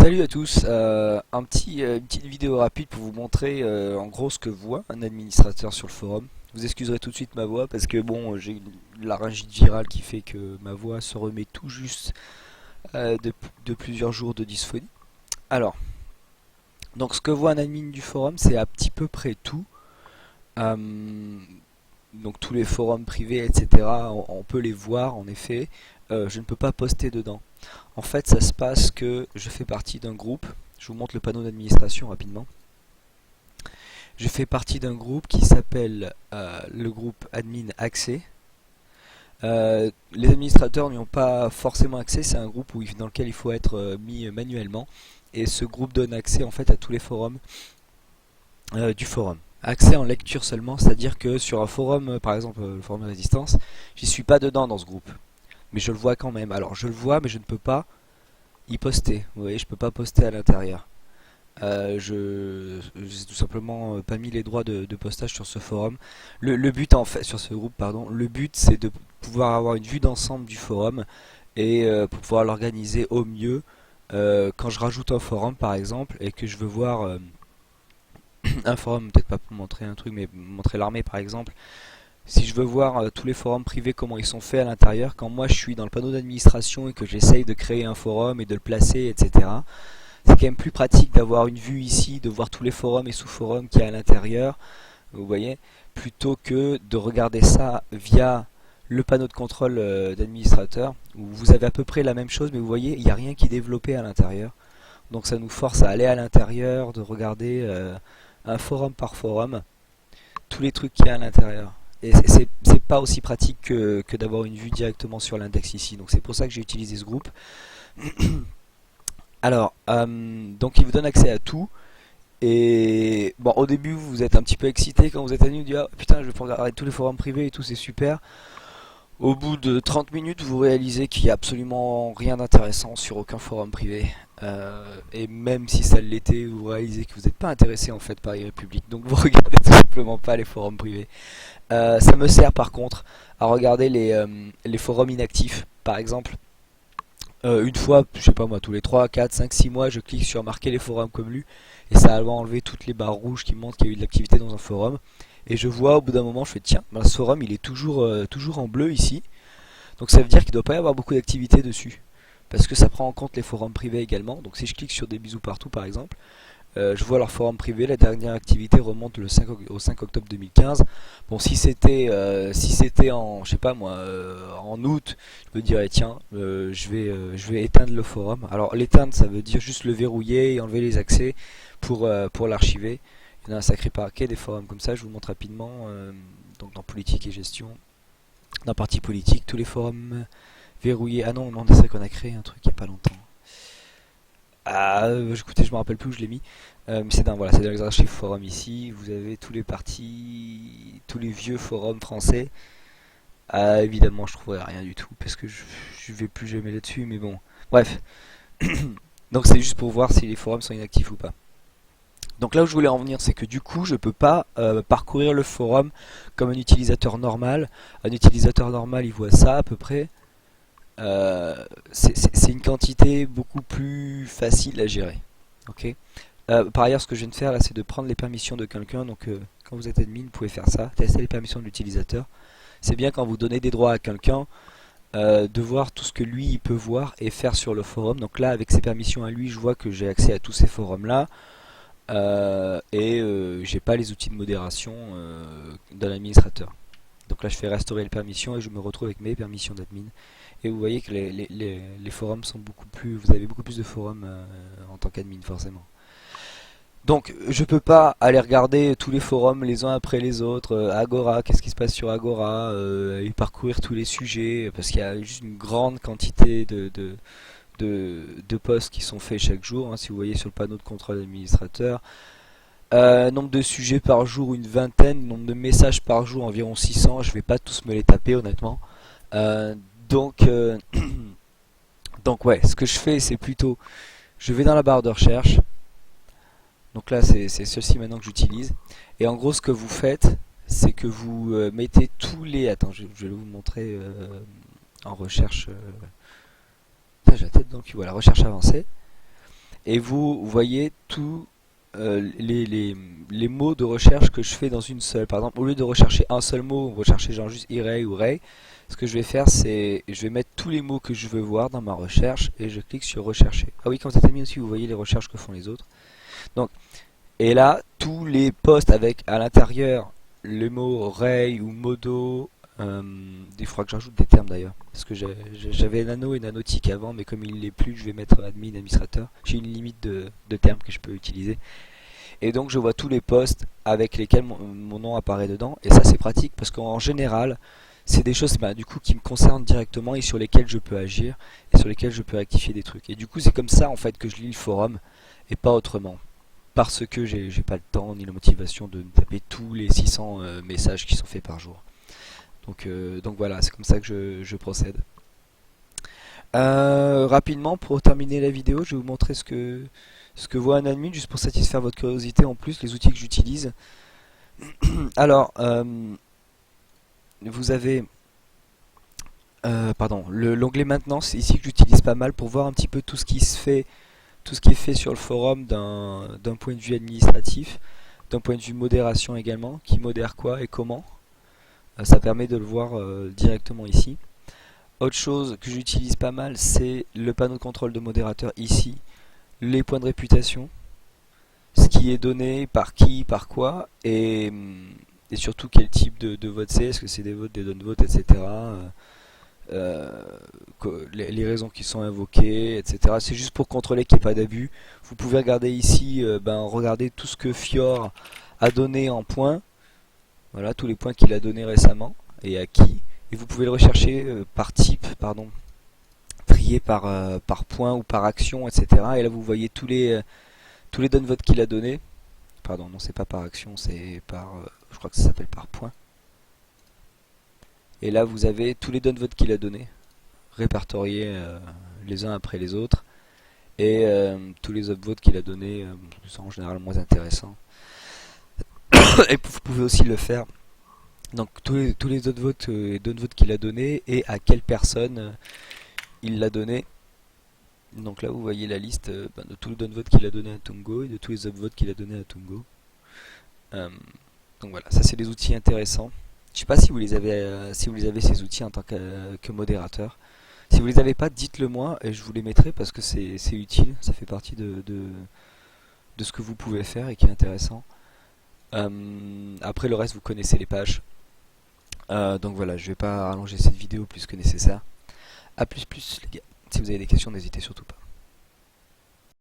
Salut à tous, une petite vidéo rapide pour vous montrer en gros ce que voit un administrateur sur le forum. Vous excuserez tout de suite ma voix parce que bon, j'ai une laryngite virale qui fait que ma voix se remet tout juste de plusieurs jours de dysphonie. Alors, donc ce que voit un admin du forum, c'est à petit peu près tout. Euh, donc tous les forums privés, etc. On peut les voir en effet. Je ne peux pas poster dedans. En fait, ça se passe que je fais partie d'un groupe. Je vous montre le panneau d'administration rapidement. Je fais partie d'un groupe qui s'appelle le groupe Admin Accès. Les administrateurs n'y ont pas forcément accès. C'est un groupe dans lequel il faut être mis manuellement. Et ce groupe donne accès en fait à tous les forums du forum. Accès en lecture seulement, c'est-à-dire que sur un forum, par exemple le forum de résistance, j'y suis pas dedans dans ce groupe. Mais je le vois quand même. Alors je le vois, mais je ne peux pas y poster. Vous voyez, je peux pas poster à l'intérieur. J'ai tout simplement pas mis les droits de postage sur ce forum. Le but en fait, sur ce groupe, pardon, le but c'est de pouvoir avoir une vue d'ensemble du forum et pour pouvoir l'organiser au mieux. Quand je rajoute un forum par exemple et que je veux voir un forum, peut-être pas pour montrer un truc, mais montrer l'armée par exemple. Si je veux voir tous les forums privés, comment ils sont faits à l'intérieur, quand moi je suis dans le panneau d'administration et que j'essaye de créer un forum et de le placer, etc., c'est quand même plus pratique d'avoir une vue ici, de voir tous les forums et sous-forums qu'il y a à l'intérieur, vous voyez, plutôt que de regarder ça via le panneau de contrôle d'administrateur, où vous avez à peu près la même chose, mais vous voyez, il n'y a rien qui est développé à l'intérieur. Donc ça nous force à aller à l'intérieur, de regarder un forum par forum, tous les trucs qu'il y a à l'intérieur. Et c'est pas aussi pratique que d'avoir une vue directement sur l'index ici. Donc c'est pour ça que j'ai utilisé ce groupe. Alors, donc il vous donne accès à tout. Et bon, au début vous êtes un petit peu excité quand vous êtes à nous, vous dites ah putain, je vais pouvoir regarder tous les forums privés et tout, c'est super. Au bout de 30 minutes, vous réalisez qu'il n'y a absolument rien d'intéressant sur aucun forum privé. Et même si ça l'était, vous réalisez que vous n'êtes pas intéressé en fait par les républiques. Donc vous regardez tout simplement pas les forums privés. Ça me sert par contre à regarder les forums inactifs. Par exemple, une fois, je sais pas moi, tous les 3, 4, 5, 6 mois, je clique sur marquer les forums comme lus. Et ça va enlever toutes les barres rouges qui montrent qu'il y a eu de l'activité dans un forum. Et je vois au bout d'un moment, je fais tiens, ben, ce forum il est toujours en bleu ici. Donc ça veut dire qu'il ne doit pas y avoir beaucoup d'activité dessus. Parce que ça prend en compte les forums privés également. Donc si je clique sur des bisous partout par exemple, je vois leur forum privé, la dernière activité remonte au 5 octobre 2015. Bon, si c'était en, je sais pas moi, en août, je me dirais tiens, je vais éteindre le forum. Alors l'éteindre, ça veut dire juste le verrouiller et enlever les accès pour l'archiver. Il y en a un sacré paquet des forums comme ça, je vous montre rapidement. Donc dans politique et gestion, dans parti politique, tous les forums verrouillés. Ah non, c'est vrai qu'on a créé un truc il y a pas longtemps. Ah, écoutez, je me rappelle plus où je l'ai mis. Mais voilà, c'est dans les archives forums ici. Vous avez tous les partis, tous les vieux forums français. Ah, évidemment, je trouverai rien du tout parce que je vais plus jamais là-dessus. Mais bon, bref. Donc c'est juste pour voir si les forums sont inactifs ou pas. Donc là où je voulais en venir, c'est que du coup, je peux pas parcourir le forum comme un utilisateur normal. Un utilisateur normal, il voit ça à peu près. C'est une quantité beaucoup plus facile à gérer. Ok. Par ailleurs, ce que je viens de faire là, c'est de prendre les permissions de quelqu'un. Donc, quand vous êtes admin, vous pouvez faire ça, tester les permissions de l'utilisateur. C'est bien quand vous donnez des droits à quelqu'un de voir tout ce que lui il peut voir et faire sur le forum. Donc là, avec ses permissions à lui, je vois que j'ai accès à tous ces forums là. J'ai pas les outils de modération de l'administrateur. Donc là je fais restaurer les permissions et je me retrouve avec mes permissions d'admin. Et vous voyez que les forums sont beaucoup plus. Vous avez beaucoup plus de forums en tant qu'admin forcément. Donc je peux pas aller regarder tous les forums les uns après les autres, Agora, qu'est-ce qui se passe sur Agora, et parcourir tous les sujets, parce qu'il y a juste une grande quantité de posts qui sont faits chaque jour, hein, si vous voyez sur le panneau de contrôle administrateur. Nombre de sujets par jour, une vingtaine. Nombre de messages par jour, environ 600. Je vais pas tous me les taper honnêtement. Euh, donc, euh, donc ouais, ce que je fais, c'est plutôt, je vais dans la barre de recherche. Donc là, c'est ceci maintenant que j'utilise. Et en gros, ce que vous faites, c'est que vous mettez tous les... Attends, je vais vous montrer en recherche... J'ai la tête dans le cul. Voilà, recherche avancée. et vous voyez tous les mots de recherche que je fais dans une seule. Par exemple, au lieu de rechercher un seul mot, rechercher genre juste Irei ou Rei, ce que je vais faire, c'est je vais mettre tous les mots que je veux voir dans ma recherche et je clique sur rechercher. Ah oui, quand vous êtes mis aussi, vous voyez les recherches que font les autres. Donc, et là, tous les posts avec à l'intérieur le mot Rei ou Modo, il faudra que j'ajoute des termes d'ailleurs. Parce que j'avais nano et nanotique avant, mais comme il ne l'est plus, je vais mettre admin, administrateur. J'ai une limite de termes que je peux utiliser. Et donc je vois tous les posts avec lesquels mon nom apparaît dedans. Et ça c'est pratique parce qu'en général, c'est des choses du coup qui me concernent directement et sur lesquelles je peux agir et sur lesquelles je peux rectifier des trucs. Et du coup c'est comme ça en fait que je lis le forum et pas autrement. Parce que j'ai pas le temps ni la motivation de me taper tous les 600 messages qui sont faits par jour. Donc voilà, c'est comme ça que je procède. Rapidement, pour terminer la vidéo, je vais vous montrer ce que voit un admin, juste pour satisfaire votre curiosité en plus, les outils que j'utilise. Alors, vous avez l'onglet maintenance ici que j'utilise pas mal pour voir un petit peu tout ce qui se fait, tout ce qui est fait sur le forum d'un point de vue administratif, d'un point de vue modération également, qui modère quoi et comment. Ça permet de le voir directement ici. Autre chose que j'utilise pas mal, c'est le panneau de contrôle de modérateur ici, les points de réputation, ce qui est donné, par qui, par quoi, et surtout quel type de vote c'est, est-ce que c'est des votes, des non-votes, etc. Les raisons qui sont invoquées, etc. C'est juste pour contrôler qu'il n'y ait pas d'abus. Vous pouvez regarder ici, regardez tout ce que Fior a donné en points. Voilà, tous les points qu'il a donnés récemment et à qui. Et vous pouvez le rechercher par type, trié par point ou par action, etc. Et là vous voyez tous les downvotes qu'il a donnés. Pardon, non c'est pas par action, c'est par, je crois que ça s'appelle par point. Et là vous avez tous les downvotes qu'il a donnés, répertoriés les uns après les autres. Et tous les upvotes qu'il a donnés sont en général moins intéressants. Et vous pouvez aussi le faire. Donc tous les upvotes et downvotes qu'il a donnés et à quelle personne il l'a donné. Donc là vous voyez la liste de tous les downvotes qu'il a donné à Tungo et de tous les upvotes qu'il a donné à Tungo. Donc voilà, ça c'est des outils intéressants. Je sais pas si vous les avez, ces outils en tant que modérateur. Si vous les avez pas, dites-le moi et je vous les mettrai parce que c'est utile, ça fait partie de ce que vous pouvez faire et qui est intéressant. Après le reste vous connaissez les pages. Donc voilà, je vais pas rallonger cette vidéo plus que nécessaire. A plus les gars. Si vous avez des questions, n'hésitez surtout pas.